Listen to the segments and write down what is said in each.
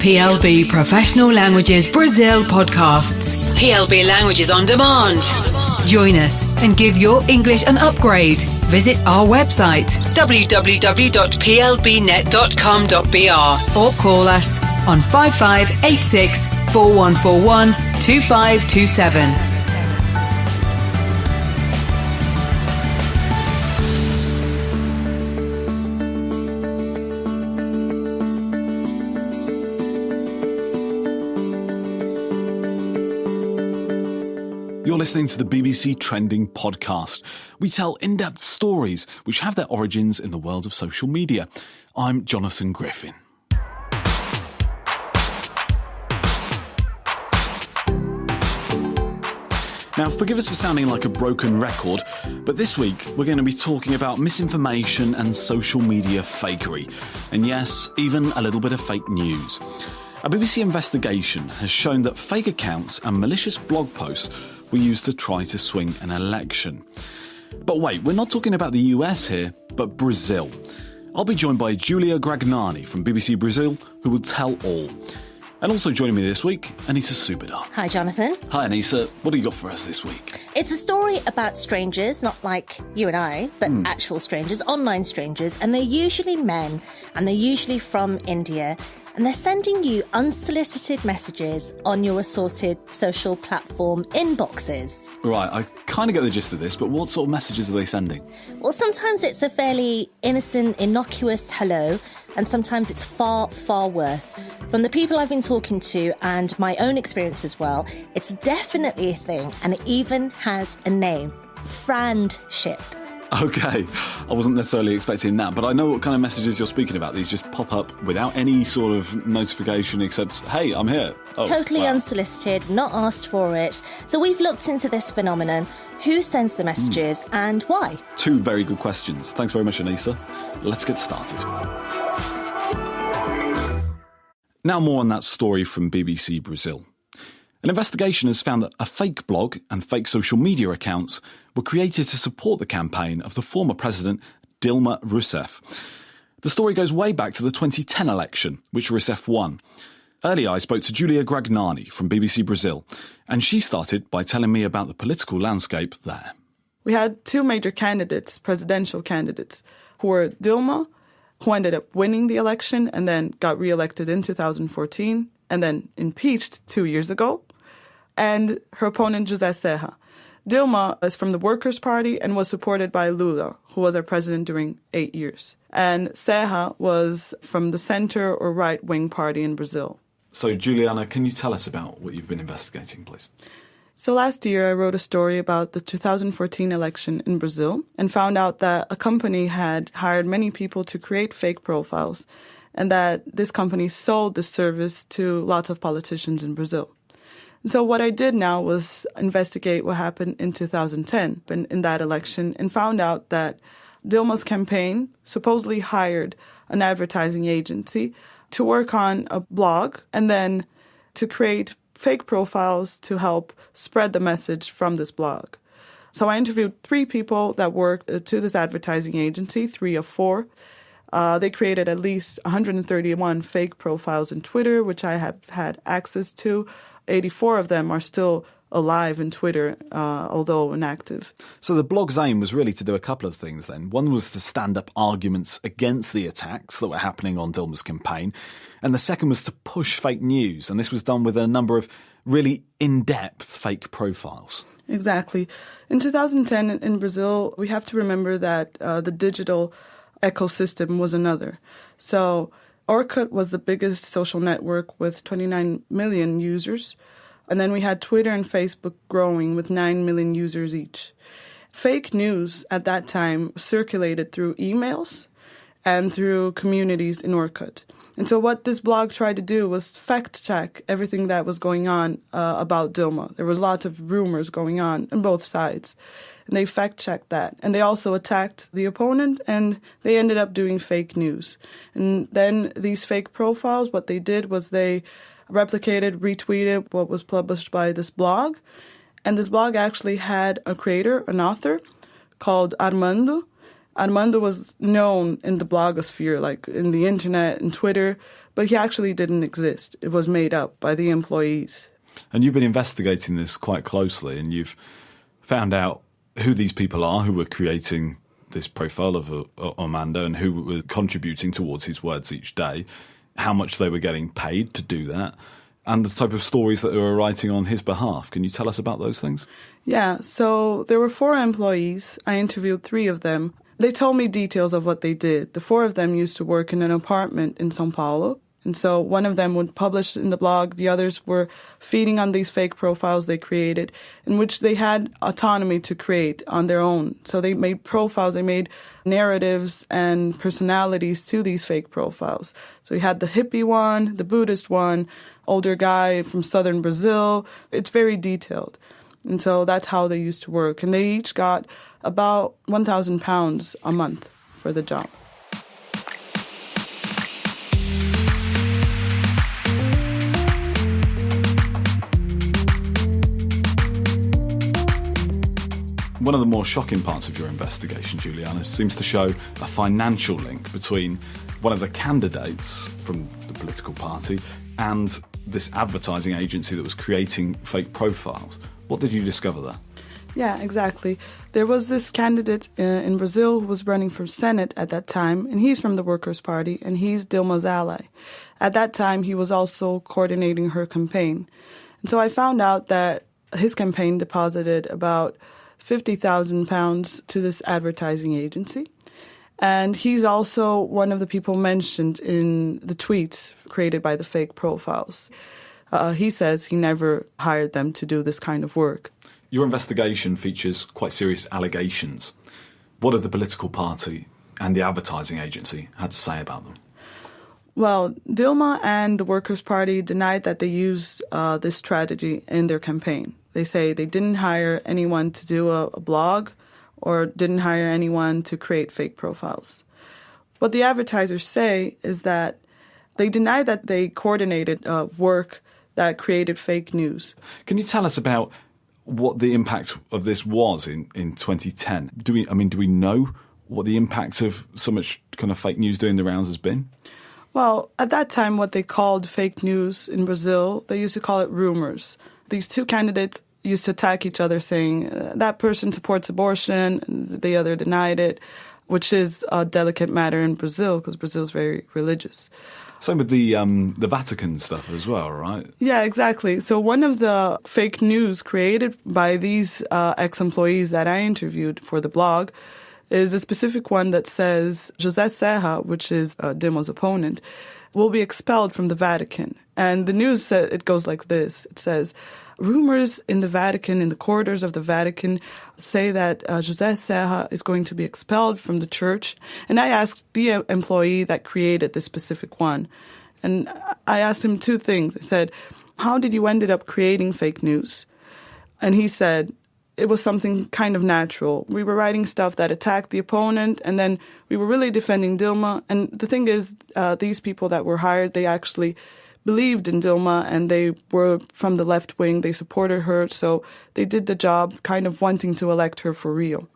PLB Professional Languages Brazil podcasts. PLB Languages on Demand. Join us and give your English an upgrade. Visit our website www.plbnet.com.br or call us on 5586 4141 2527. You're listening to the BBC Trending Podcast. We tell in-depth stories which have their origins in the world of social media. I'm Jonathan Griffin. Now, forgive us for sounding like a broken record, but this week we're going to be talking about misinformation and social media fakery. And yes, even a little bit of fake news. A BBC investigation has shown that fake accounts and malicious blog posts were used to try to swing an election. But wait, we're not talking about the US here, but Brazil. I'll be joined by Julia Gragnani from BBC Brazil, who will tell all. And also joining me this week, Anissa Subedar. Hi, Jonathan. Hi, Anissa. What do you got for us this week? It's a story about strangers, not like you and I, but actual strangers, online strangers, and they're usually men, and they're usually from India, and they're sending you unsolicited messages on your assorted social platform inboxes. Right, I kind of get the gist of this, but what sort of messages are they sending? Well, sometimes it's a fairly innocent, innocuous hello, and sometimes it's far, far worse. From the people I've been talking to and my own experience as well, it's definitely a thing, and it even has a name. Friendship. Okay, I wasn't necessarily expecting that, but I know what kind of messages you're speaking about. These just pop up without any sort of notification except, hey, I'm here. Oh, totally wow. Unsolicited, not asked for it. So we've looked into this phenomenon. Who sends the messages and why? Two very good questions. Thanks very much, Anissa. Let's get started. Now more on that story from BBC Brazil. An investigation has found that a fake blog and fake social media accounts were created to support the campaign of the former president, Dilma Rousseff. The story goes way back to the 2010 election, which Rousseff won. Earlier, I spoke to Julia Gragnani from BBC Brazil, and she started by telling me about the political landscape there. We had two major candidates, presidential candidates, who were Dilma, who ended up winning the election and then got re-elected in 2014 and then impeached 2 years ago, and her opponent, José Serra. Dilma is from the Workers' Party and was supported by Lula, who was our president during 8 years. And Serra was from the center or right-wing party in Brazil. So, Juliana, can you tell us about what you've been investigating, please? So last year, I wrote a story about the 2014 election in Brazil and found out that a company had hired many people to create fake profiles and that this company sold this service to lots of politicians in Brazil. So what I did now was investigate what happened in 2010 in that election and found out that Dilma's campaign supposedly hired an advertising agency to work on a blog and then to create fake profiles to help spread the message from this blog. So I interviewed 3 people that worked to this advertising agency, 3 of 4. They created at least 131 fake profiles in Twitter, which I have had access to. 84 of them are still alive in Twitter, although inactive. So the blog's aim was really to do a couple of things then. One was to stand up arguments against the attacks that were happening on Dilma's campaign. And the second was to push fake news. And this was done with a number of really in-depth fake profiles. Exactly. In 2010 in Brazil, we have to remember that the digital ecosystem was another. So Orkut was the biggest social network with 29 million users. And then we had Twitter and Facebook growing with 9 million users each. Fake news at that time circulated through emails and through communities in Orkut. And so what this blog tried to do was fact-check everything that was going on about Dilma. There was lots of rumors going on both sides. And they fact-checked that. And they also attacked the opponent, and they ended up doing fake news. And then these fake profiles, what they did was they replicated, retweeted what was published by this blog. And this blog actually had a creator, an author, called Armando. Armando was known in the blogosphere, like in the internet and Twitter, but he actually didn't exist. It was made up by the employees. And you've been investigating this quite closely, and you've found out who these people are who were creating this profile of Armando and who were contributing towards his words each day, how much they were getting paid to do that, and the type of stories that they were writing on his behalf. Can you tell us about those things? Yeah, so there were 4 employees. I interviewed 3 of them. They told me details of what they did. The 4 of them used to work in an apartment in São Paulo. And so one of them would publish in the blog. The others were feeding on these fake profiles they created, in which they had autonomy to create on their own. So they made profiles, they made narratives and personalities to these fake profiles. So you had the hippie one, the Buddhist one, older guy from southern Brazil. It's very detailed. And so that's how they used to work. And they each got about £1,000 a month for the job. One of the more shocking parts of your investigation, Juliana, seems to show a financial link between one of the candidates from the political party and this advertising agency that was creating fake profiles. What did you discover there? Yeah, exactly. There was this candidate in Brazil who was running for Senate at that time, and he's from the Workers' Party, and he's Dilma's ally. At that time, he was also coordinating her campaign. And so I found out that his campaign deposited about £50,000 to this advertising agency. And he's also one of the people mentioned in the tweets created by the fake profiles. He says he never hired them to do this kind of work. Your investigation features quite serious allegations. What has the political party and the advertising agency had to say about them? Well, Dilma and the Workers' Party denied that they used this strategy in their campaign. They say they didn't hire anyone to do a blog or didn't hire anyone to create fake profiles. What the advertisers say is that they deny that they coordinated work that created fake news. Can you tell us about what the impact of this was in 2010? Do we know what the impact of so much kind of fake news doing the rounds has been? Well, at that time, what they called fake news in Brazil, they used to call it rumors. These 2 candidates used to attack each other saying that person supports abortion, and the other denied it, which is a delicate matter in Brazil because Brazil is very religious. Same with the Vatican stuff as well, right? Yeah, exactly. So one of the fake news created by these ex-employees that I interviewed for the blog is a specific one that says José Serra, which is Dilma's opponent, will be expelled from the Vatican. And the news, it goes like this. It says, rumors in the Vatican, in the corridors of the Vatican, say that José Serra is going to be expelled from the church. And I asked the employee that created this specific one. And I asked him 2 things. I said, how did you ended up creating fake news? And he said, it was something kind of natural. We were writing stuff that attacked the opponent, and then we were really defending Dilma. And the thing is, these people that were hired, they actually believed in Dilma, and they were from the left wing. They supported her, so they did the job kind of wanting to elect her for real.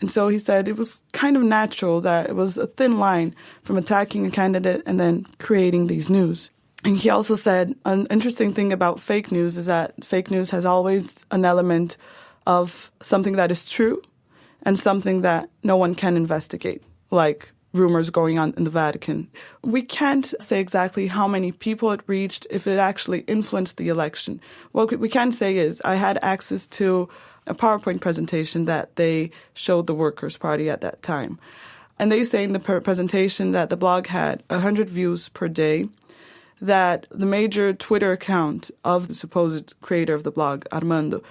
And so he said it was kind of natural that it was a thin line from attacking a candidate and then creating these news. And he also said an interesting thing about fake news is that fake news has always an element of something that is true and something that no one can investigate, like rumors going on in the Vatican. We can't say exactly how many people it reached, if it actually influenced the election. What we can say is I had access to a PowerPoint presentation that they showed the Workers' Party at that time. And they say in the presentation that the blog had 100 views per day, that the major Twitter account of the supposed creator of the blog, Armando,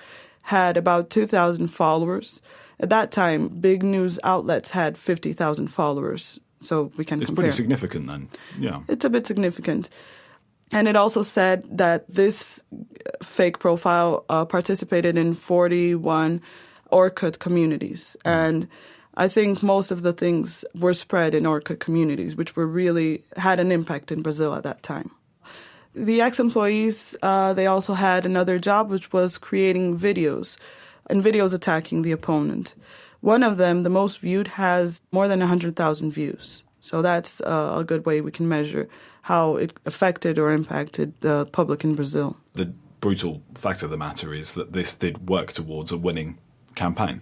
had about 2,000 followers. At that time, big news outlets had 50,000 followers, so we can compare. It's pretty significant then, yeah. It's a bit significant. And it also said that this fake profile participated in 41 Orkut communities. And I think most of the things were spread in Orkut communities, which were really had an impact in Brazil at that time. The ex-employees, they also had another job, which was creating videos, and videos attacking the opponent, One of them, the most viewed, has more than 100,000 views. So that's a good way we can measure how it affected or impacted the public in Brazil. The brutal fact of the matter is that this did work towards a winning campaign.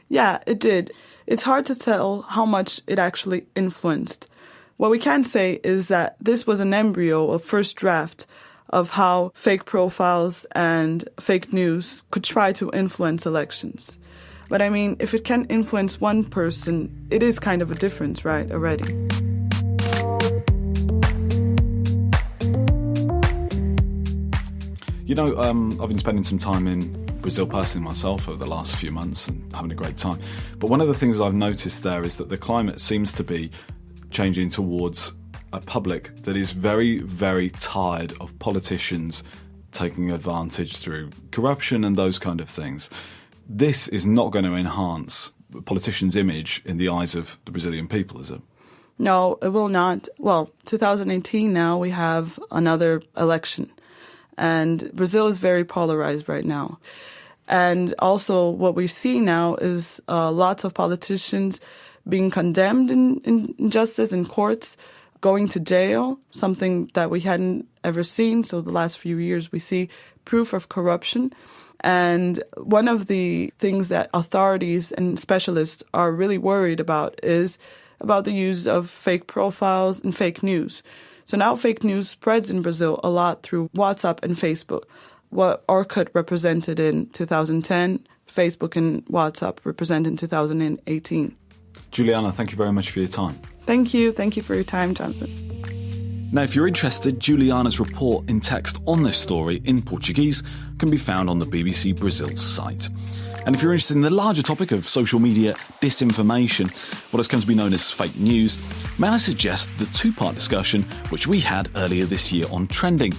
Yeah, it did. It's hard to tell how much it actually influenced. What we can say is that this was an embryo, a first draft of how fake profiles and fake news could try to influence elections. But I mean, if it can influence one person, it is kind of a difference, right, already. You know, I've been spending some time in Brazil personally myself over the last few months and having a great time. But one of the things I've noticed there is that the climate seems to be changing towards a public that is very, very tired of politicians taking advantage through corruption and those kind of things. This is not going to enhance the politician's image in the eyes of the Brazilian people, is it? No, it will not. Well, 2018 now, we have another election. And Brazil is very polarized right now. And also what we see now is lots of politicians being condemned in justice in courts, going to jail, something that we hadn't ever seen. So the last few years we see proof of corruption. And one of the things that authorities and specialists are really worried about is about the use of fake profiles and fake news. So now fake news spreads in Brazil a lot through WhatsApp and Facebook. What Orkut represented in 2010, Facebook and WhatsApp represent in 2018. Juliana, thank you very much for your time. Thank you. Thank you for your time, Jonathan. Now, if you're interested, Juliana's report in text on this story in Portuguese can be found on the BBC Brazil site. And if you're interested in the larger topic of social media disinformation, what has come to be known as fake news, may I suggest the two-part discussion which we had earlier this year on Trending.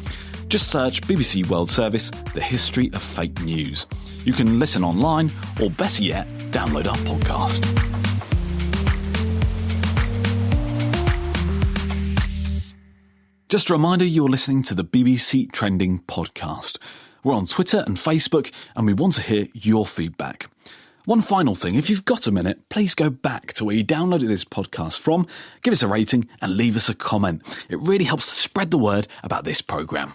Just search BBC World Service, The History of Fake News. You can listen online, or better yet, download our podcast. Just a reminder, you're listening to the BBC Trending podcast. We're on Twitter and Facebook, and we want to hear your feedback. One final thing, if you've got a minute, please go back to where you downloaded this podcast from, give us a rating and leave us a comment. It really helps to spread the word about this programme.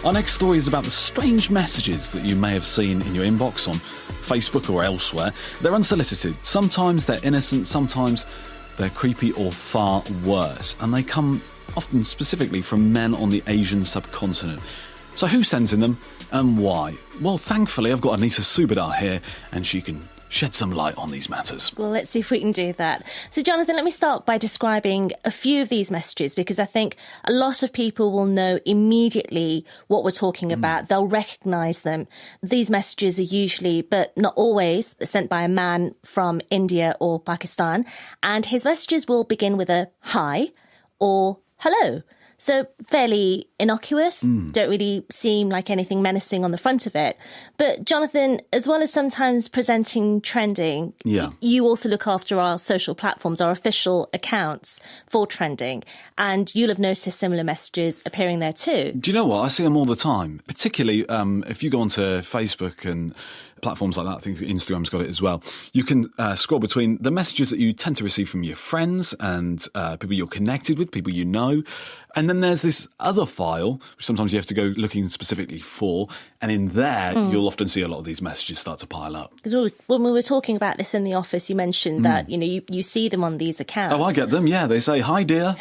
Our next story is about the strange messages that you may have seen in your inbox on Facebook or elsewhere. They're unsolicited. Sometimes they're innocent, sometimes they're creepy or far worse. And they come often specifically from men on the Asian subcontinent. So who sends in them and why? Well, thankfully, I've got Anita Subadar here and she can shed some light on these matters. Well, let's see if we can do that. So, Jonathan, let me start by describing a few of these messages, because I think a lot of people will know immediately what we're talking about. They'll recognise them. These messages are usually, but not always, sent by a man from India or Pakistan. And his messages will begin with a hi or hello. So fairly innocuous, don't really seem like anything menacing on the front of it. But Jonathan, as well as sometimes presenting Trending, you also look after our social platforms, our official accounts for Trending. And you'll have noticed similar messages appearing there too. Do you know what? I see them all the time, particularly if you go onto Facebook and platforms like that. I think Instagram's got it as well. You can scroll between the messages that you tend to receive from your friends and people you're connected with, people you know. And then there's this other file, which sometimes you have to go looking specifically for. And in there, you'll often see a lot of these messages start to pile up. Because when we were talking about this in the office, you mentioned that, you see them on these accounts. Oh, I get them. Yeah, they say, hi, dear.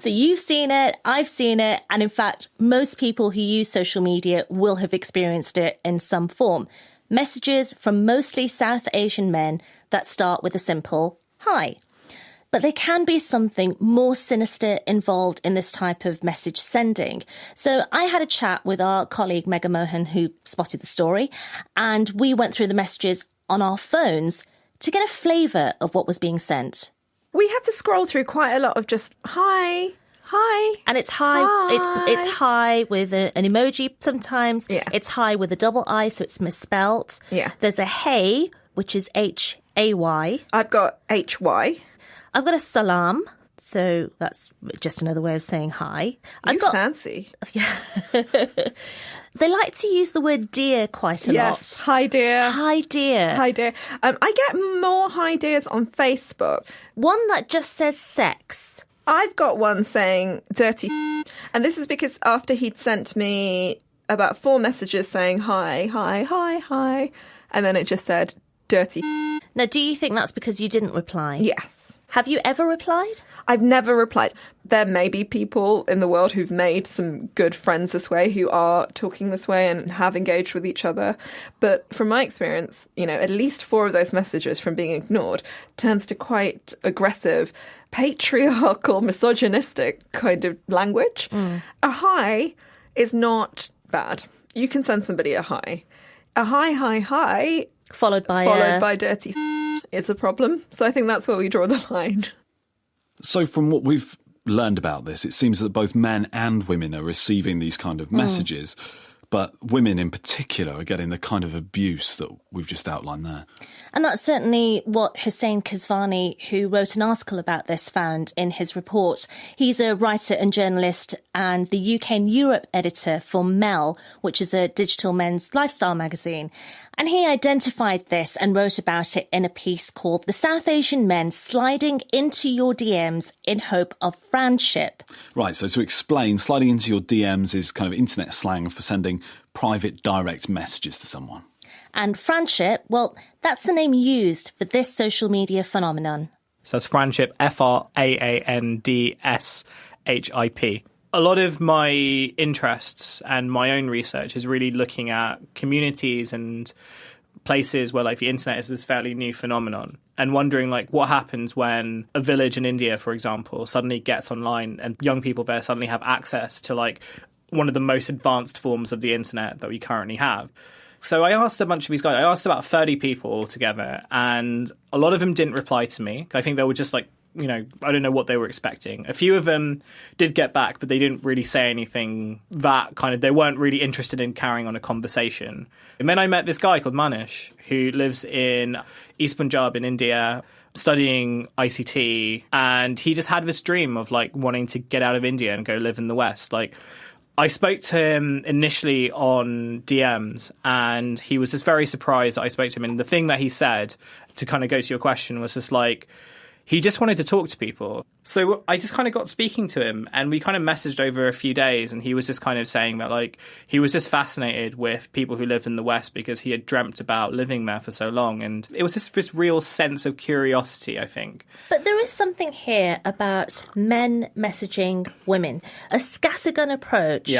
So you've seen it, I've seen it. And in fact, most people who use social media will have experienced it in some form. Messages from mostly South Asian men that start with a simple hi. But there can be something more sinister involved in this type of message sending. So I had a chat with our colleague Megha Mohan, who spotted the story, and we went through the messages on our phones to get a flavour of what was being sent. We have to scroll through quite a lot of just hi. And it's hi. It's hi with an emoji sometimes. Yeah. It's hi with a double I, so it's misspelt. Yeah. There's a hey, which is H-A-Y. I've got HY. I've got a salam. So that's just another way of saying hi. Fancy. Yeah. They like to use the word dear quite a Yes. lot. Hi, dear. Hi, dear. Hi, dear. I get more hi, dears on Facebook. One that just says sex. I've got one saying dirty, and this is because after he'd sent me about 4 messages saying hi, hi, hi, hi, and then it just said dirty. Now, do you think that's because you didn't reply? Yes. Have you ever replied? I've never replied. There may be people in the world who've made some good friends this way, who are talking this way and have engaged with each other. But from my experience, at least 4 of those messages from being ignored turns to quite aggressive, patriarchal, misogynistic kind of language. A hi is not bad. You can send somebody a hi. A hi, hi, hi, Followed by dirty is a problem. So I think that's where we draw the line. So from what we've learned about this, it seems that both men and women are receiving these kind of messages, but women in particular are getting the kind of abuse that we've just outlined there. And that's certainly what Hussein Kazvani, who wrote an article about this, found in his report. He's a writer and journalist and the UK and Europe editor for Mel, which is a digital men's lifestyle magazine. And he identified this and wrote about it in a piece called The South Asian Men Sliding Into Your DMs in Hope of Friendship. Right, so to explain, sliding into your DMs is kind of internet slang for sending private direct messages to someone. And friendship, well, that's the name used for this social media phenomenon. So that's friendship, FRAANDSHIP. A lot of my interests and my own research is really looking at communities and places where the internet is this fairly new phenomenon, and wondering what happens when a village in India, for example, suddenly gets online and young people there suddenly have access to one of the most advanced forms of the internet that we currently have. So I asked a bunch of these guys, I asked about 30 people altogether, and a lot of them didn't reply to me. I think they were just I don't know what they were expecting. A few of them did get back, but they didn't really say anything they weren't really interested in carrying on a conversation. And then I met this guy called Manish, who lives in East Punjab in India, studying ICT, and he just had this dream of wanting to get out of India and go live in the West. I spoke to him initially on DMs, and he was just very surprised that I spoke to him. And the thing that he said, to kind of go to your question, was just he just wanted to talk to people. So I just kind of got speaking to him, and we kind of messaged over a few days, and he was just kind of saying that he was just fascinated with people who lived in the West because he had dreamt about living there for so long. And it was just this real sense of curiosity, I think. But there is something here about men messaging women, a scattergun approach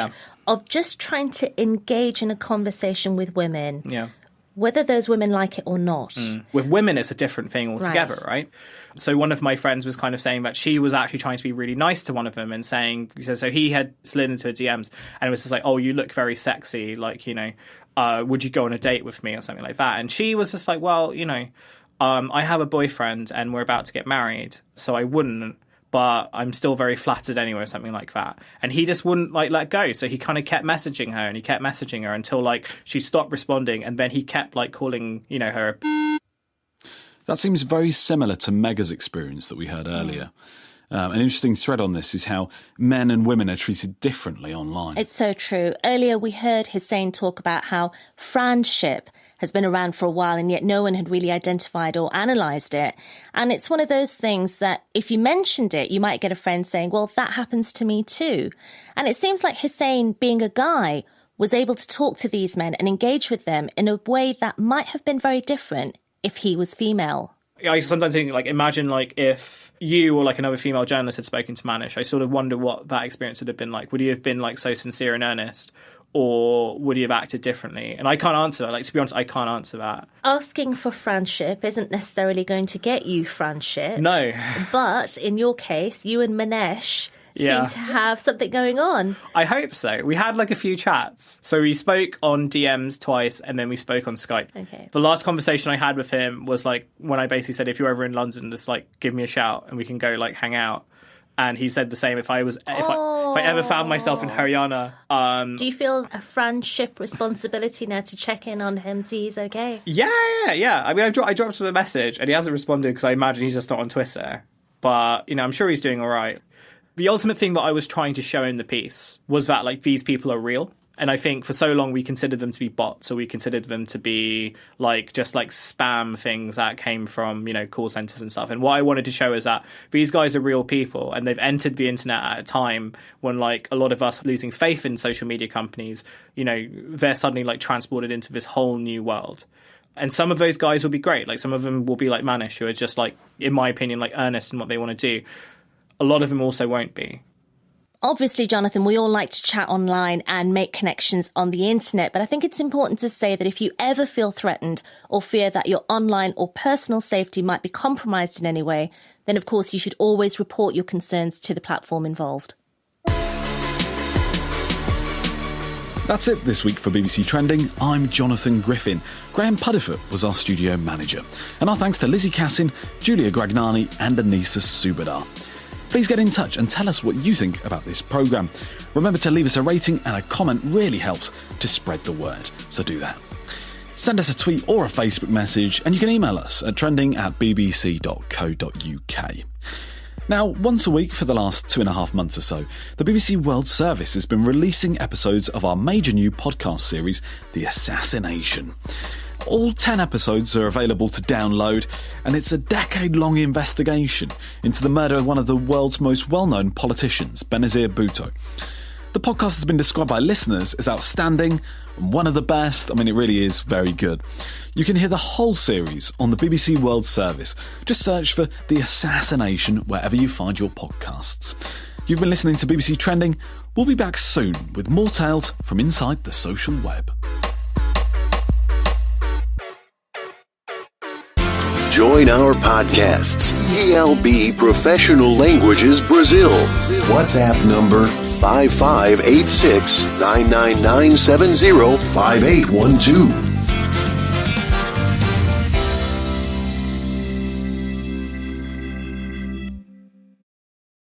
of just trying to engage in a conversation with women. Yeah. Whether those women like it or not. With women, it's a different thing altogether, right? So one of my friends was kind of saying that she was actually trying to be really nice to one of them and saying, so he had slid into her DMs and it was just oh, you look very sexy, would you go on a date with me or something like that? And she was just well, I have a boyfriend and we're about to get married, so I wouldn't. But I'm still very flattered anyway, or something like that. And he just wouldn't let go. So he kind of kept messaging her and he kept messaging her until she stopped responding. And then he kept calling, her. That seems very similar to Mega's experience that we heard earlier. An interesting thread on this is how men and women are treated differently online. It's so true. Earlier we heard Hussein talk about how friendship has been around for a while and yet no one had really identified or analysed it. And it's one of those things that if you mentioned it, you might get a friend saying, well, that happens to me too. And it seems like Hussein, being a guy, was able to talk to these men and engage with them in a way that might have been very different if he was female. I sometimes think, imagine, if you or, another female journalist had spoken to Manish. I sort of wonder what that experience would have been like. Would he have been, so sincere and earnest? Or would he have acted differently? And I can't answer that. To be honest, I can't answer that. Asking for friendship isn't necessarily going to get you friendship. No. But in your case, you and Manish seem to have something going on. I hope so. We had a few chats. So we spoke on DMs twice and then we spoke on Skype. Okay. The last conversation I had with him was when I basically said, if you're ever in London, just give me a shout and we can go hang out. And he said the same if I ever found myself in Haryana. Do you feel a friendship responsibility now to check in on him, see he's okay? Yeah. I mean, I dropped him a message and he hasn't responded because I imagine he's just not on Twitter. but, I'm sure he's doing all right. The ultimate thing that I was trying to show in the piece was that, like, these people are real. And I think for so long we considered them to be bots, or we considered them to be just spam things that came from, call centers and stuff. And what I wanted to show is that these guys are real people, and they've entered the internet at a time when, like, a lot of us are losing faith in social media companies. They're suddenly transported into this whole new world. And some of those guys will be great. Like, some of them will be like Manish, who are just, in my opinion, earnest in what they want to do. A lot of them also won't be. Obviously, Jonathan, we all like to chat online and make connections on the internet, but I think it's important to say that if you ever feel threatened or fear that your online or personal safety might be compromised in any way, then of course you should always report your concerns to the platform involved. That's it this week for BBC Trending. I'm Jonathan Griffin. Graham Puddifoot was our studio manager. And our thanks to Lizzie Cassin, Julia Gragnani and Anissa Subadar. Please get in touch and tell us what you think about this programme. Remember to leave us a rating, and a comment really helps to spread the word, so do that. Send us a tweet or a Facebook message, and you can email us at trending@bbc.co.uk. Now, once a week for the last 2.5 months or so, the BBC World Service has been releasing episodes of our major new podcast series, The Assassination. All 10 episodes are available to download, and it's a decade-long investigation into the murder of one of the world's most well-known politicians, Benazir Bhutto. The podcast has been described by listeners as outstanding and one of the best. I mean, it really is very good. You can hear the whole series on the BBC World Service. Just search for The Assassination wherever you find your podcasts. You've been listening to BBC Trending. We'll be back soon with more tales from inside the social web. Join our podcasts, PLB Professional Languages Brazil. WhatsApp number 5586 99970 5812.